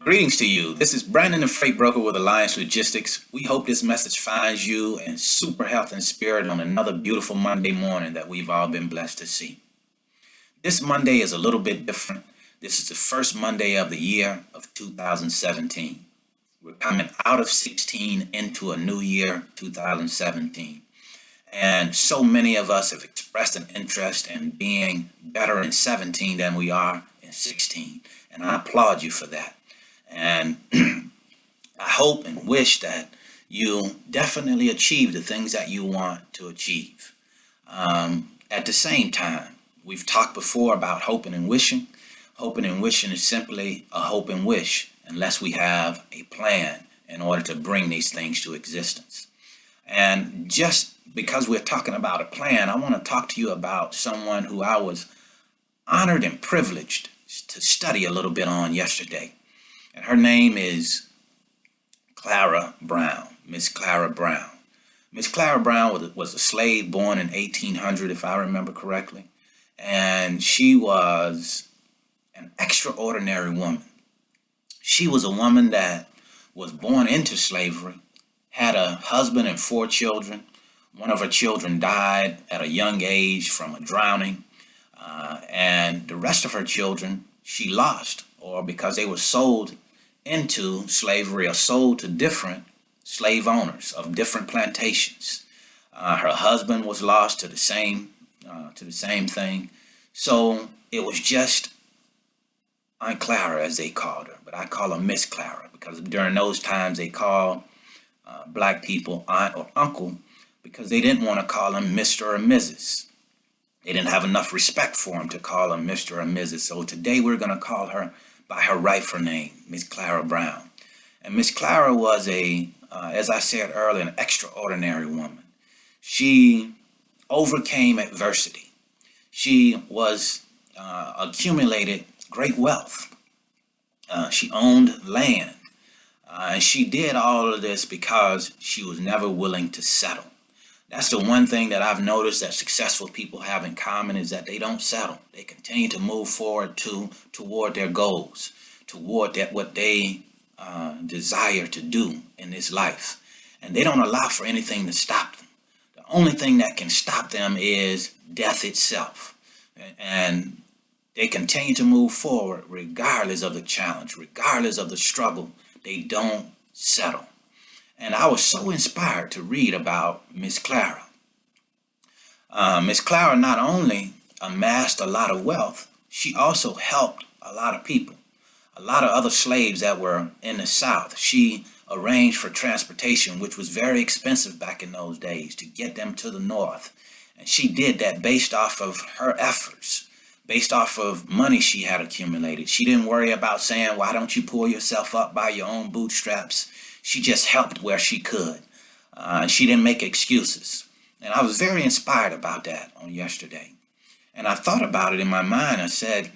Greetings to you. This is Brandon, the freight broker with Alliance Logistics. We hope this message finds you in super health and spirit on another beautiful Monday morning that we've all been blessed to see. This Monday is a little bit different. This is the first Monday of the year of 2017. We're coming out of 16 into a new year, 2017. And so many of us have expressed an interest in being better in 17 than we are in 16. And I applaud you for that. And I hope and wish that you definitely achieve the things that you want to achieve. At the same time, we've talked before about hoping and wishing. Hoping and wishing is simply a hope and wish unless we have a plan in order to bring these things to existence. And just because we're talking about a plan, I want to talk to you about someone who I was honored and privileged to study a little bit on yesterday. And her name is Clara Brown, Miss Clara Brown. Miss Clara Brown was a slave born in 1800, if I remember correctly. And she was an extraordinary woman. She was a woman that was born into slavery, had a husband and 4 children. One of her children died at a young age from a drowning. And the rest of her children she lost, or because they were sold into slavery or sold to different slave owners of different plantations. Her husband was lost to the same thing. So it was just Aunt Clara, as they called her, but I call her Miss Clara because during those times they called black people aunt or uncle because they didn't want to call them Mr. or Mrs. They didn't have enough respect for him to call him Mr. or Mrs. So today we're going to call her by her rightful name, Miss Clara Brown. And Miss Clara was as I said earlier, an extraordinary woman. She overcame adversity. She accumulated great wealth. She owned land. And she did all of this because she was never willing to settle. That's the one thing that I've noticed that successful people have in common is that they don't settle. They continue to move forward toward their goals, toward what they desire to do in this life. And they don't allow for anything to stop them. The only thing that can stop them is death itself. And they continue to move forward regardless of the challenge, regardless of the struggle. They don't settle. And I was so inspired to read about Miss Clara. Miss Clara not only amassed a lot of wealth, she also helped a lot of people, a lot of other slaves that were in the South. She arranged for transportation, which was very expensive back in those days, to get them to the North. And she did that based off of her efforts, based off of money she had accumulated. She didn't worry about saying, why don't you pull yourself up by your own bootstraps? She just helped where she could. She didn't make excuses. And I was very inspired about that on yesterday. And I thought about it in my mind. I said,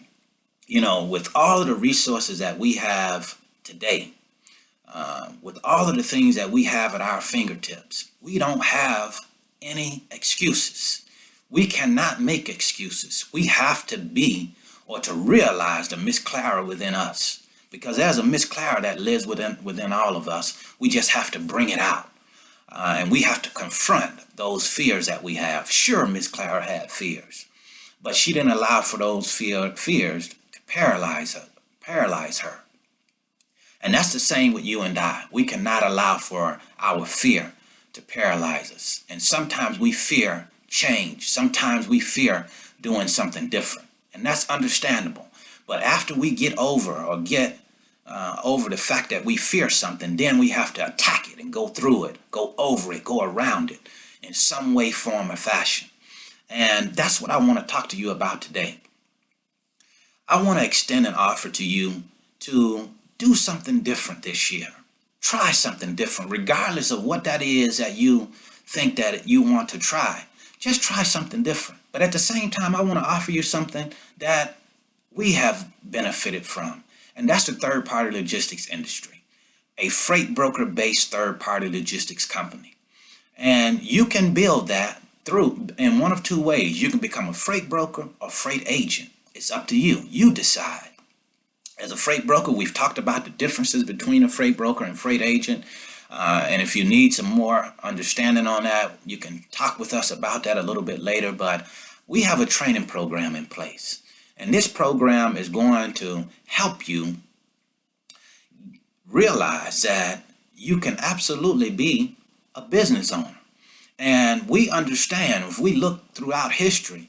with all of the resources that we have today, with all of the things that we have at our fingertips, we don't have any excuses. We cannot make excuses. We have to be or to realize the Miss Clara within us. Because there's a Miss Clara that lives within all of us. We just have to bring it out. And we have to confront those fears that we have. Sure, Miss Clara had fears. But she didn't allow for those fears to paralyze her. And that's the same with you and I. We cannot allow for our fear to paralyze us. And sometimes we fear change. Sometimes we fear doing something different. And that's understandable. But after we get over the fact that we fear something, then we have to attack it and go through it, go over it, go around it in some way, form, or fashion. And that's what I want to talk to you about today. I want to extend an offer to you to do something different this year. Try something different, regardless of what that is that you think that you want to try. Just try something different. But at the same time, I want to offer you something that we have benefited from, and that's the third-party logistics industry, a freight broker-based third-party logistics company. And you can build that in one of 2 ways. You can become a freight broker or freight agent. It's up to you. You decide. As a freight broker, we've talked about the differences between a freight broker and freight agent. And if you need some more understanding on that, you can talk with us about that a little bit later. But we have a training program in place. And this program is going to help you realize that you can absolutely be a business owner. And we understand, if we look throughout history,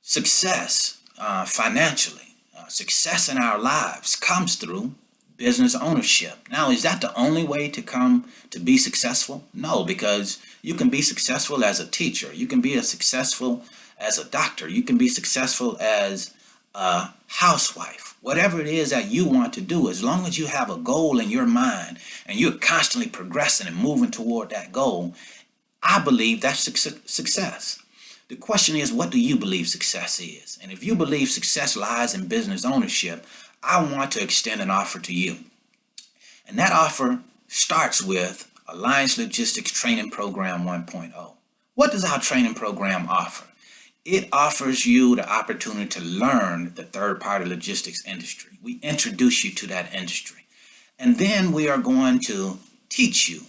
success financially, success in our lives comes through business ownership. Now, is that the only way to come to be successful? No, because you can be successful as a teacher. You can be successful as a doctor. You can be successful as a housewife. Whatever it is that you want to do, as long as you have a goal in your mind and you're constantly progressing and moving toward that goal, I believe that's success. The question is, what do you believe success is? And if you believe success lies in business ownership, I want to extend an offer to you. And that offer starts with Alliance Logistics Training Program 1.0. What does our training program offer? It offers you the opportunity to learn the third-party logistics industry. We introduce you to that industry. And then we are going to teach you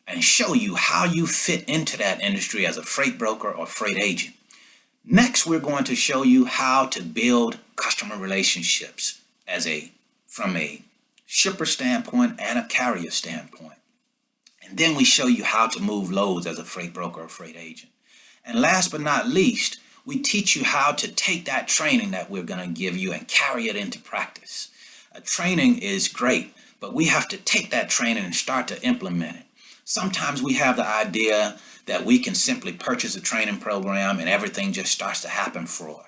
and show you how you fit into that industry as a freight broker or freight agent. Next, we're going to show you how to build customer relationships from a shipper standpoint and a carrier standpoint. And then we show you how to move loads as a freight broker or freight agent. And last but not least, we teach you how to take that training that we're going to give you and carry it into practice. Training is great, but we have to take that training and start to implement it. Sometimes we have the idea that we can simply purchase a training program and everything just starts to happen for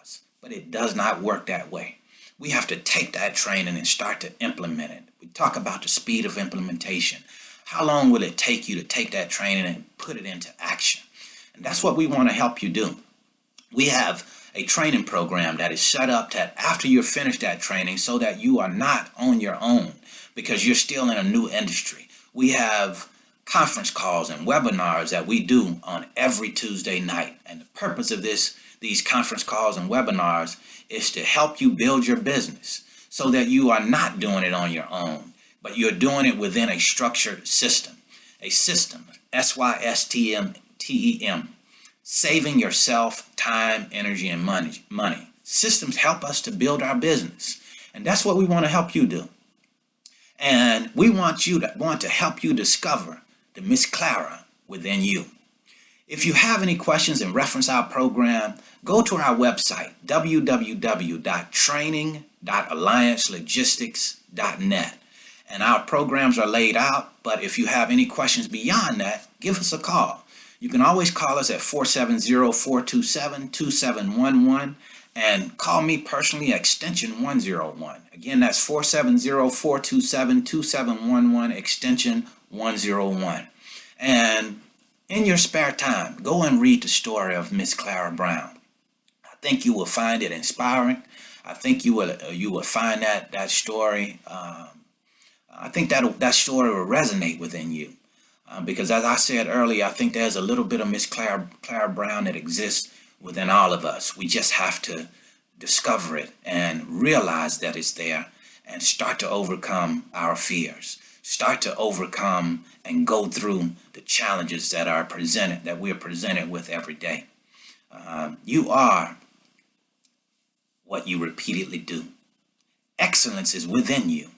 us. But it does not work that way. We have to take that training and start to implement it. We talk about the speed of implementation. How long will it take you to take that training and put it into action? And that's what we want to help you do. We have a training program that is set up that after you're finished that training so that you are not on your own because you're still in a new industry. We have conference calls and webinars that we do on every Tuesday night. And the purpose of these conference calls and webinars is to help you build your business so that you are not doing it on your own, but you're doing it within a structured system. A system, SYSTEM, saving yourself time, energy, and money. Systems help us to build our business. And that's what we want to help you do. And we want to help you discover the Miss Clara within you. If you have any questions and reference our program, go to our website, www.training.alliancelogistics.net. And our programs are laid out, but if you have any questions beyond that, give us a call. You can always call us at 470-427-2711 and call me personally at extension 101. Again, that's 470-427-2711, extension 101. And in your spare time, go and read the story of Miss Clara Brown. I think you will find it inspiring. I think you will find that story. I think that story will resonate within you. Because as I said earlier, I think there's a little bit of Miss Clara Brown that exists within all of us. We just have to discover it and realize that it's there and start to overcome our fears. Start to overcome and go through the challenges that we're presented with every day. You are what you repeatedly do. Excellence is within you.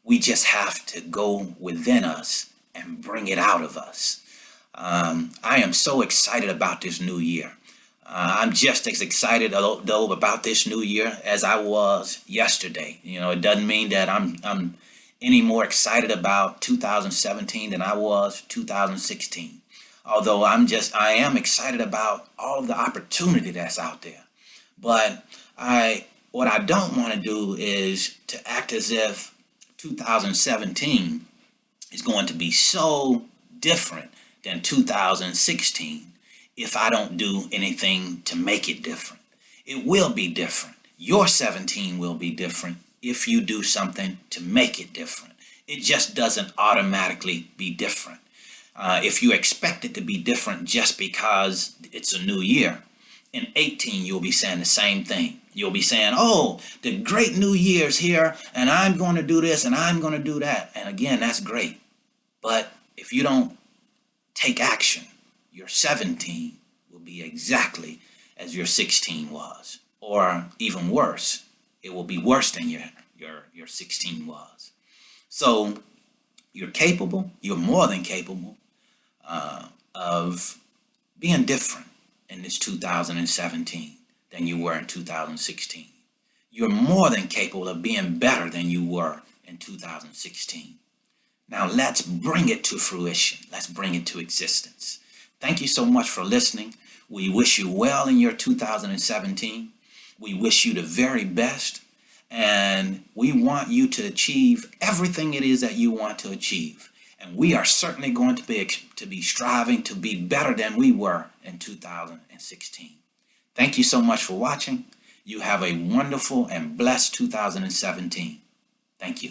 We just have to go within us and bring it out of us. I am so excited about this new year. I'm just as excited though about this new year as I was yesterday. You know, it doesn't mean that I'm any more excited about 2017 than I was 2016. Although I am excited about all of the opportunity that's out there. But what I don't want to do is to act as if 2017 is going to be so different than 2016 if I don't do anything to make it different. It will be different. Your 17 will be different if you do something to make it different. It just doesn't automatically be different. If you expect it to be different just because it's a new year, in 18, you'll be saying the same thing. You'll be saying, oh, the great new year's here, and I'm going to do this, and I'm going to do that. And again, that's great. But if you don't take action, your 17 will be exactly as your 16 was. Or even worse, it will be worse than your 16 was. So you're capable, you're more than capable of being different in this 2017 than you were in 2016. You're more than capable of being better than you were in 2016. Now let's bring it to fruition. Let's bring it to existence. Thank you so much for listening. We wish you well in your 2017. We wish you the very best. And we want you to achieve everything it is that you want to achieve. And we are certainly going to be striving to be better than we were in 2016. Thank you so much for watching. You have a wonderful and blessed 2017. Thank you.